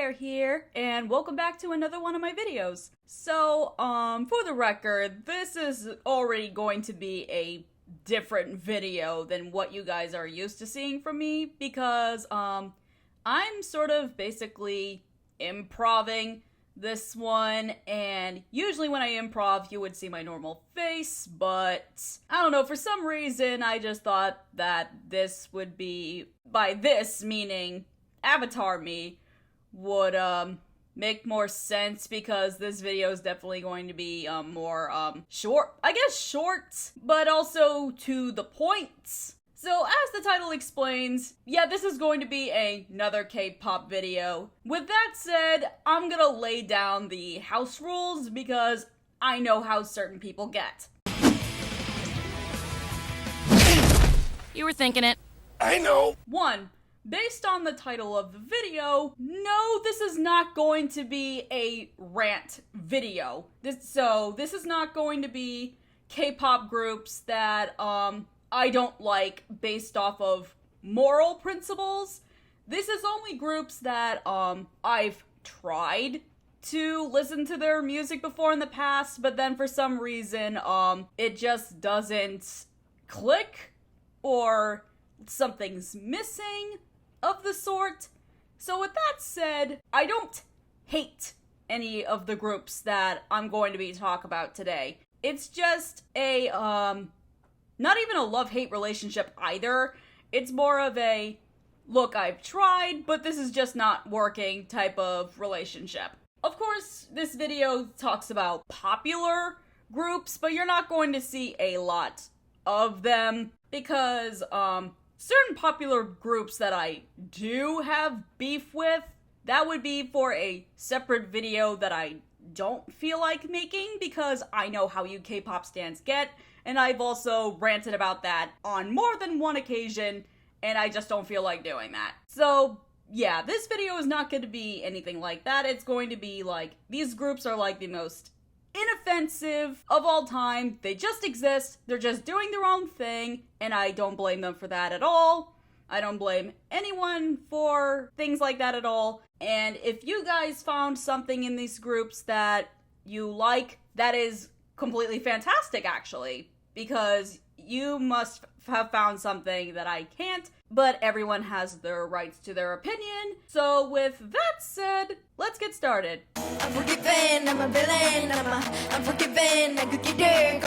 Cher here, and welcome back to another one of my videos. So, for the record, this is already going to be a different video than what you guys are used to seeing from me, because, I'm sort of basically improving this one, and usually when I improv, you would see my normal face, but I don't know, for some reason, I just thought that this would be, by this, meaning Avatar me, would make more sense, because this video is definitely going to be more short, but also to the point. So as the title explains, yeah, this is going to be another K-pop video. With that said, I'm gonna lay down the house rules because I know how certain people get. You were thinking it. I know. 1. Based on the title of the video, no, this is not going to be a rant video. This is not going to be K-pop groups that, I don't like based off of moral principles. This is only groups that, I've tried to listen to their music before in the past, but then for some reason, it just doesn't click, or something's missing of the sort. So with that said, I don't hate any of the groups that I'm going to be talking about today. It's just a, not even a love-hate relationship either. It's more of a, look, I've tried, but this is just not working type of relationship. Of course, this video talks about popular groups, but you're not going to see a lot of them, because, certain popular groups that I do have beef with, that would be for a separate video that I don't feel like making, because I know how you K-pop stans get, and I've also ranted about that on more than one occasion, and I just don't feel like doing that. So, yeah, this video is not going to be anything like that. It's going to be like, these groups are like the most inoffensive of all time. They just exist. They're just doing their own thing, and I don't blame them for that at all. I don't blame anyone for things like that at all. And if you guys found something in these groups that you like, that is completely fantastic, actually, because you must have found something that I can't, but everyone has their rights to their opinion. So with that said, let's get started. I'm forgiven, I'm a villain, I'm forgiven, I could get there,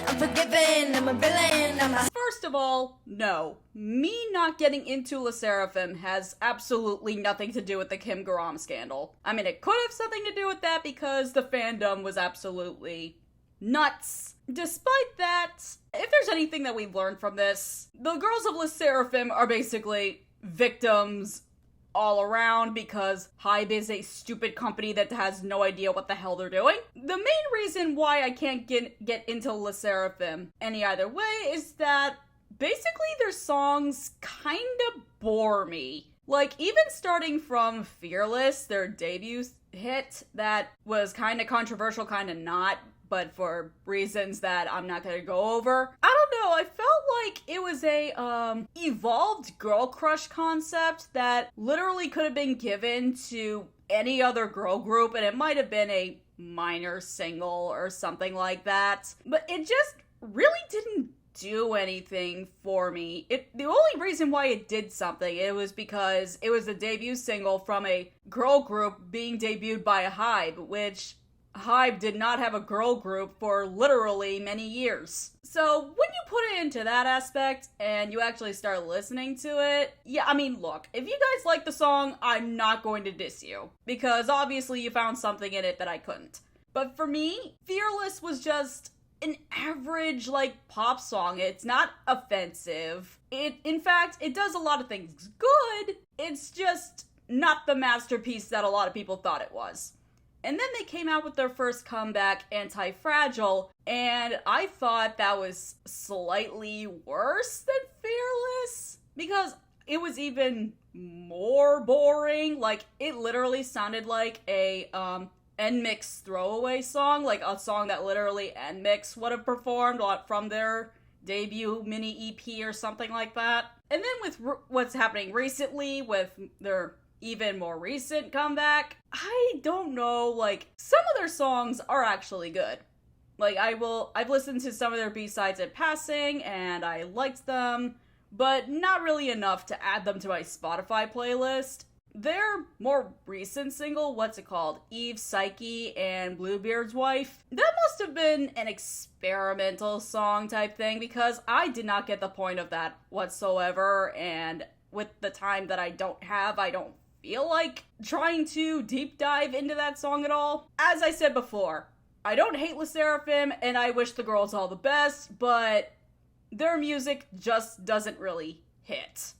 I'm forgiven, I'm a villain, First of all, no. Me not getting into LE SSERAFIM has absolutely nothing to do with the Kim Garam scandal. I mean, it could have something to do with that because the fandom was absolutely nuts. Despite that, if there's anything that we've learned from this, the girls of LE SSERAFIM are basically victims all around, because HYBE is a stupid company that has no idea what the hell they're doing. The main reason why I can't get into LE SSERAFIM any either way is that basically their songs kinda bore me. Like, even starting from Fearless, their debut hit that was kinda controversial, kinda not, but for reasons that I'm not gonna go over. I don't know, I felt like it was a, evolved girl crush concept that literally could have been given to any other girl group, and it might have been a minor single or something like that. But it just really didn't do anything for me. The only reason why it did something, it was because it was a debut single from a girl group being debuted by a HYBE, which HYBE did not have a girl group for literally many years. So when you put it into that aspect and you actually start listening to it, yeah, I mean, look, if you guys like the song, I'm not going to diss you, because obviously you found something in it that I couldn't. But for me, Fearless was just an average, like, pop song. It's not offensive. In fact, it does a lot of things good. It's just not the masterpiece that a lot of people thought it was. And then they came out with their first comeback, Anti-Fragile, and I thought that was slightly worse than Fearless, because it was even more boring. Like, it literally sounded like a, NMIXX throwaway song, like a song that literally NMIXX would have performed from their debut mini EP or something like that. And then with what's happening recently with their even more recent comeback, I don't know, like, some of their songs are actually good. Like, I've listened to some of their B-sides in passing, and I liked them, but not really enough to add them to my Spotify playlist. Their more recent single, what's it called? Eve, Psyche, and Bluebeard's Wife. That must have been an experimental song type thing, because I did not get the point of that whatsoever, and with the time that I don't have, I don't feel like trying to deep dive into that song at all. As I said before, I don't hate LE SSERAFIM, and I wish the girls all the best, but their music just doesn't really hit.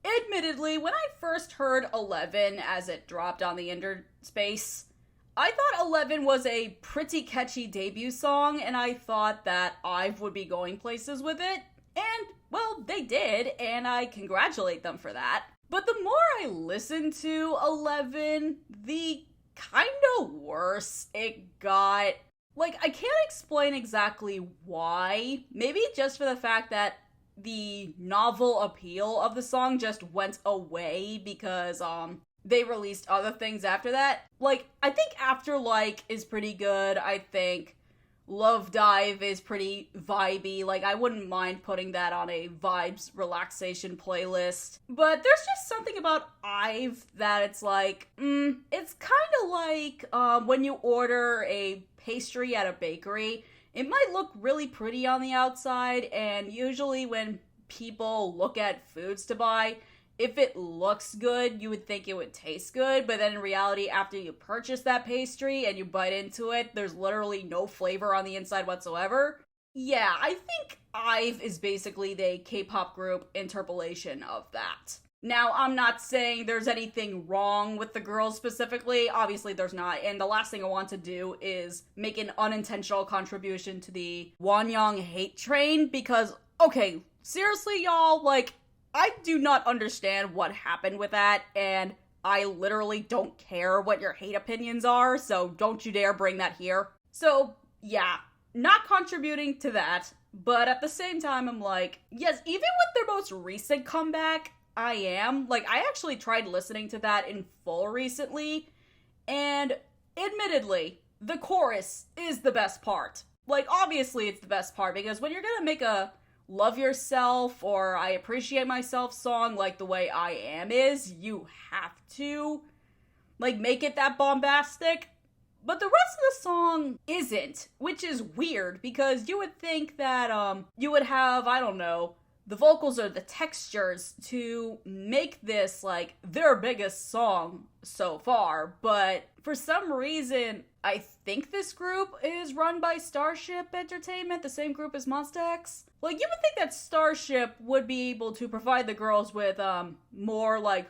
Admittedly, when I first heard 11 as it dropped on the interspace, I thought 11 was a pretty catchy debut song, and I thought that IVE would be going places with it, and, well, they did, and I congratulate them for that. But the more I listened to 11, the kinda worse it got. Like, I can't explain exactly why. Maybe just for the fact that the novel appeal of the song just went away because, they released other things after that. Like, I think Afterlike is pretty good. I think Love Dive is pretty vibey. Like, I wouldn't mind putting that on a vibes relaxation playlist. But there's just something about IVE that it's like, it's kind of like when you order a pastry at a bakery. It might look really pretty on the outside, and usually when people look at foods to buy, if it looks good, you would think it would taste good, but then in reality, after you purchase that pastry and you bite into it, there's literally no flavor on the inside whatsoever. Yeah, I think IVE is basically the K-pop group interpolation of that. Now, I'm not saying there's anything wrong with the girls specifically. Obviously, there's not. And the last thing I want to do is make an unintentional contribution to the Wonyoung hate train because, okay, seriously, y'all, like, I do not understand what happened with that, and I literally don't care what your hate opinions are, so don't you dare bring that here. So, yeah, not contributing to that, but at the same time, I'm like, yes, even with their most recent comeback, I am. Like, I actually tried listening to that in full recently, and admittedly, the chorus is the best part. Like, obviously it's the best part, because when you're gonna make a Love Yourself or I Appreciate Myself song like the way I Am is, you have to, like, make it that bombastic. But the rest of the song isn't, which is weird, because you would think that, you would have, I don't know, the vocals or the textures to make this, like, their biggest song so far, but for some reason, I think this group is run by Starship Entertainment, the same group as Monsta X. Like, you would think that Starship would be able to provide the girls with, more, like,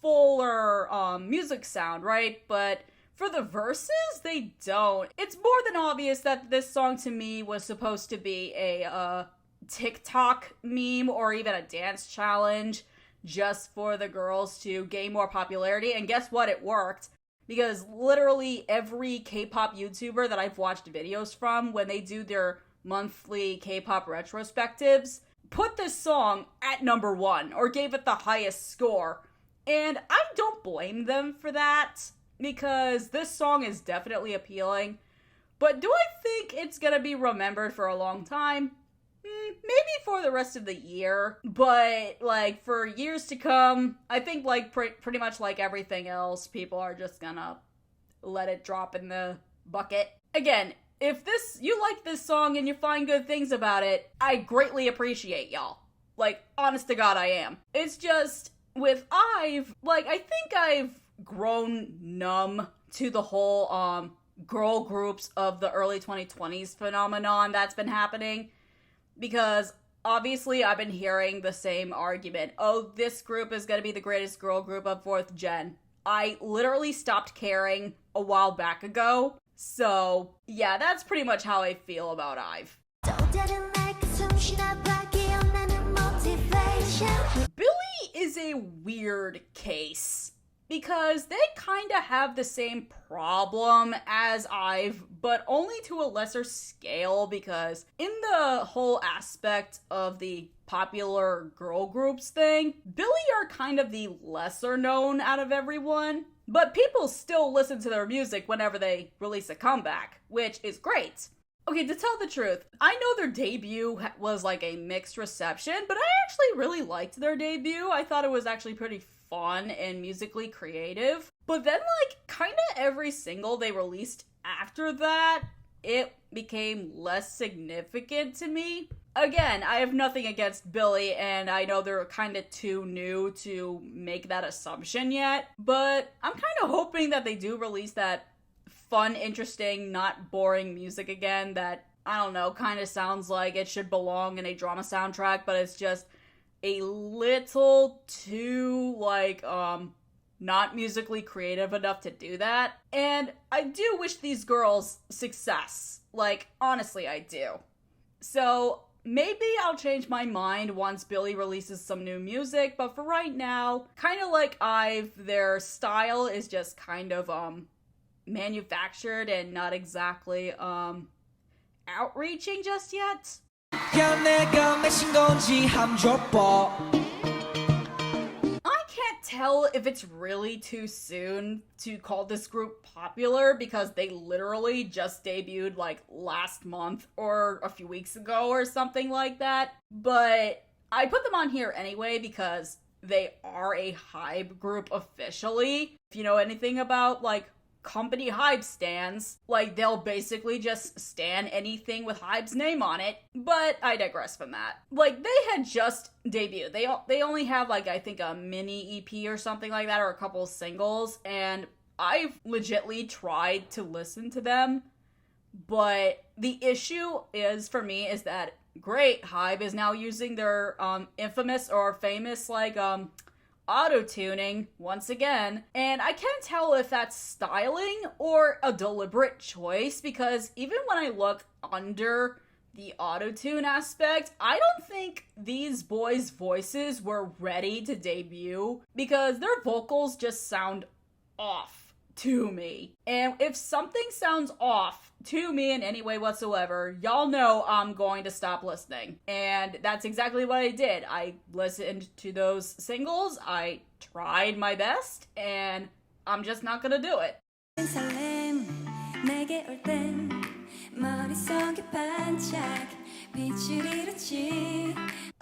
fuller, music sound, right? But for the verses, they don't. It's more than obvious that this song to me was supposed to be a, TikTok meme or even a dance challenge just for the girls to gain more popularity. And guess what? It worked. Because literally every K-pop YouTuber that I've watched videos from when they do their monthly K-pop retrospectives put this song at number 1 or gave it the highest score. And I don't blame them for that because this song is definitely appealing. But do I think it's gonna be remembered for a long time? Maybe for the rest of the year, but, like, for years to come, I think, like, pretty much like everything else, people are just gonna let it drop in the bucket. Again, if you like this song and you find good things about it, I greatly appreciate y'all. Like, honest to God, I am. It's just, with IVE, like, I think I've grown numb to the whole, girl groups of the early 2020s phenomenon that's been happening. Because, obviously, I've been hearing the same argument. Oh, this group is gonna be the greatest girl group of 4th gen. I literally stopped caring a while back ago. So, yeah, that's pretty much how I feel about IVE. Billy is a weird case. because they kinda have the same problem as IVE, but only to a lesser scale, because in the whole aspect of the popular girl groups thing, Billy are kind of the lesser known out of everyone, but people still listen to their music whenever they release a comeback, which is great. Okay, to tell the truth, I know their debut was like a mixed reception, but I actually really liked their debut. I thought it was actually pretty fun and musically creative. But then, like, kinda every single they released after that, it became less significant to me. Again, I have nothing against Billy, and I know they're kinda too new to make that assumption yet, but I'm kinda hoping that they do release that fun, interesting, not boring music again that, I don't know, kind of sounds like it should belong in a drama soundtrack, but it's just a little too, like, not musically creative enough to do that. And I do wish these girls success. Like, honestly, I do. So, maybe I'll change my mind once Billy releases some new music, but for right now, kind of like IVE, their style is just kind of, manufactured and not exactly outreaching just yet. I can't tell if it's really too soon to call this group popular because they literally just debuted like last month or a few weeks ago or something like that, but I put them on here anyway because they are a HYBE group officially. If you know anything about like company HYBE stans, like they'll basically just stan anything with HYBE's name on it, but I digress from that. Like, they had just debuted. They only have like, I think a mini EP or something like that, or a couple singles, and I've legitly tried to listen to them, but the issue is, for me, is that great, HYBE is now using their infamous or famous like auto-tuning once again, and I can't tell if that's styling or a deliberate choice, because even when I look under the auto-tune aspect, I don't think these boys' voices were ready to debut, because their vocals just sound off to me. And if something sounds off to me in any way whatsoever, y'all know I'm going to stop listening. And that's exactly what I did. I listened to those singles, I tried my best, and I'm just not gonna do it.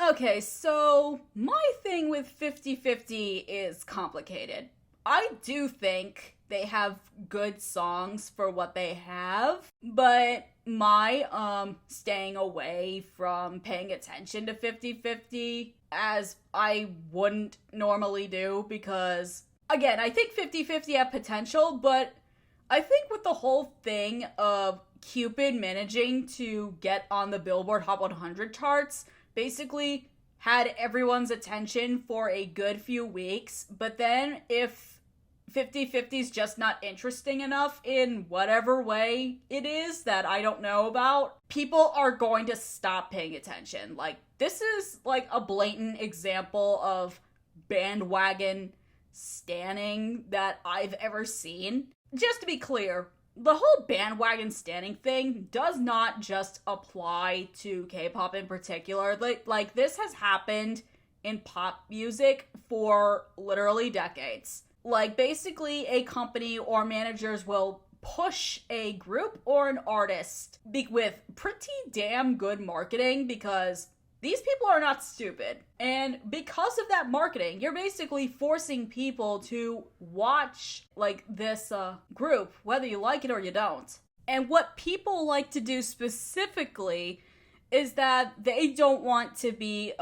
Okay, so my thing with 50/50 is complicated. I do think they have good songs for what they have, but my staying away from paying attention to 50/50, as I wouldn't normally do, because again, I think 50/50 have potential, but I think with the whole thing of Cupid managing to get on the Billboard Hot 100 charts, basically had everyone's attention for a good few weeks, but then if 50/50 is just not interesting enough in whatever way it is that I don't know about, people are going to stop paying attention. Like, this is like a blatant example of bandwagon standing that I've ever seen. Just to be clear, the whole bandwagon standing thing does not just apply to K-pop in particular. Like this has happened in pop music for literally decades. Like, basically, a company or managers will push a group or an artist with pretty damn good marketing, because these people are not stupid. And because of that marketing, you're basically forcing people to watch, like, this group, whether you like it or you don't. And what people like to do specifically is that they don't want to be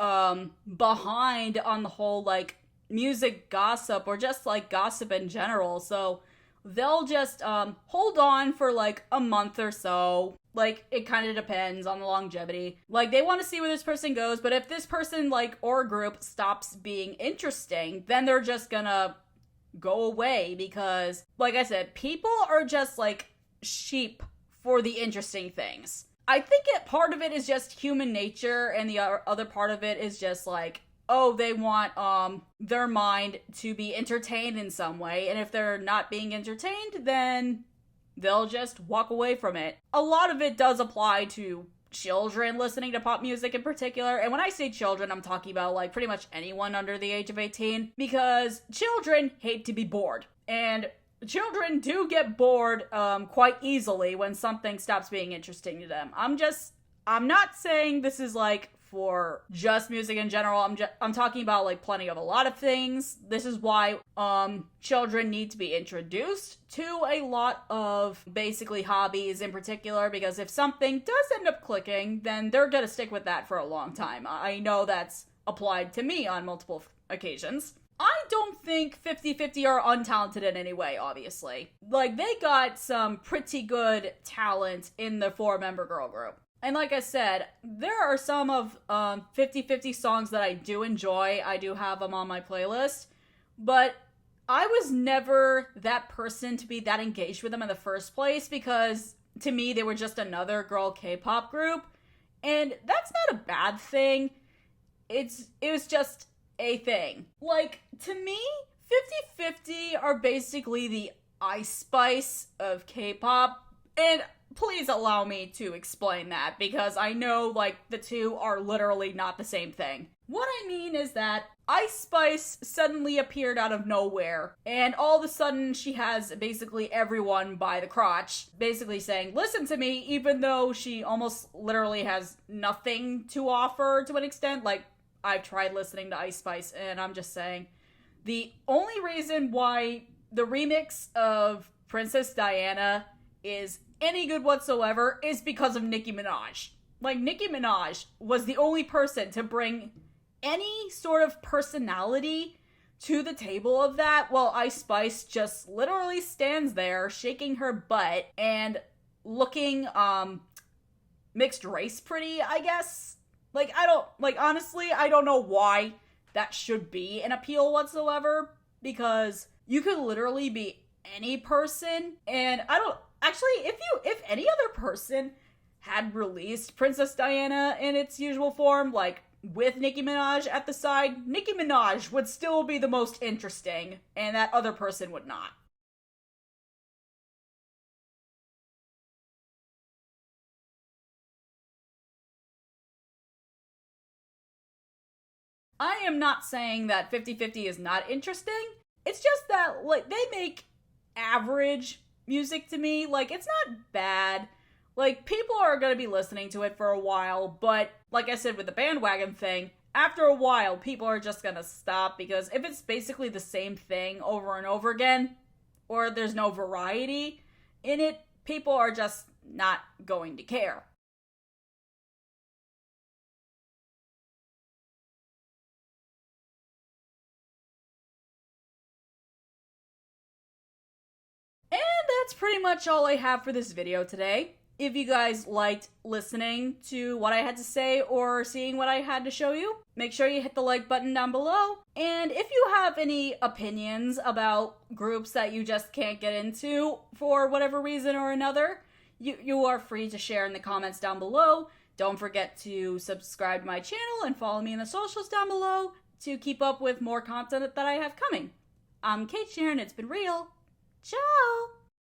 behind on the whole, like, music gossip or just like gossip in general, so they'll just hold on for like a month or so. Like, it kind of depends on the longevity. Like, they want to see where this person goes, but if this person, like, or group stops being interesting, then they're just gonna go away, because like I said, people are just like sheep for the interesting things. I think part of it is just human nature, and the other part of it is just like oh, they want their mind to be entertained in some way, and if they're not being entertained, then they'll just walk away from it. A lot of it does apply to children listening to pop music in particular, and when I say children, I'm talking about like pretty much anyone under the age of 18, because children hate to be bored, and children do get bored quite easily when something stops being interesting to them. I'm not saying this is like for just music in general. I'm talking about like plenty of a lot of things. This is why children need to be introduced to a lot of basically hobbies in particular, because if something does end up clicking, then they're gonna stick with that for a long time. I know that's applied to me on multiple occasions. I don't think 50/50 are untalented in any way, obviously. Like, they got some pretty good talent in the 4-member girl group. And like I said, there are some of 50/50 songs that I do enjoy. I do have them on my playlist. But I was never that person to be that engaged with them in the first place, because to me, they were just another girl K-pop group. And that's not a bad thing. It was just a thing. Like, to me, 50/50 are basically the Ice Spice of K-pop. And please allow me to explain that, because I know, like, the two are literally not the same thing. What I mean is that Ice Spice suddenly appeared out of nowhere, and all of a sudden she has basically everyone by the crotch, basically saying, listen to me, even though she almost literally has nothing to offer to an extent. Like, I've tried listening to Ice Spice, and I'm just saying, the only reason why the remix of Princess Diana is any good whatsoever is because of Nicki Minaj. Like, Nicki Minaj was the only person to bring any sort of personality to the table of that, while Ice Spice just literally stands there shaking her butt and looking mixed race pretty, I guess. Like, honestly, I don't know why that should be an appeal whatsoever, because you could literally be any person, and if any other person had released Princess Diana in its usual form, like, with Nicki Minaj at the side, Nicki Minaj would still be the most interesting, and that other person would not. I am not saying that 50/50 is not interesting. It's just that, like, they make average music to me. Like, it's not bad. Like, people are gonna be listening to it for a while, but like I said with the bandwagon thing, after a while, people are just gonna stop, because if it's basically the same thing over and over again, or there's no variety in it, people are just not going to care. And that's pretty much all I have for this video today. If you guys liked listening to what I had to say or seeing what I had to show you, make sure you hit the like button down below. And if you have any opinions about groups that you just can't get into for whatever reason or another, you are free to share in the comments down below. Don't forget to subscribe to my channel and follow me in the socials down below to keep up with more content that I have coming. I'm Cait, and it's been real. Ciao!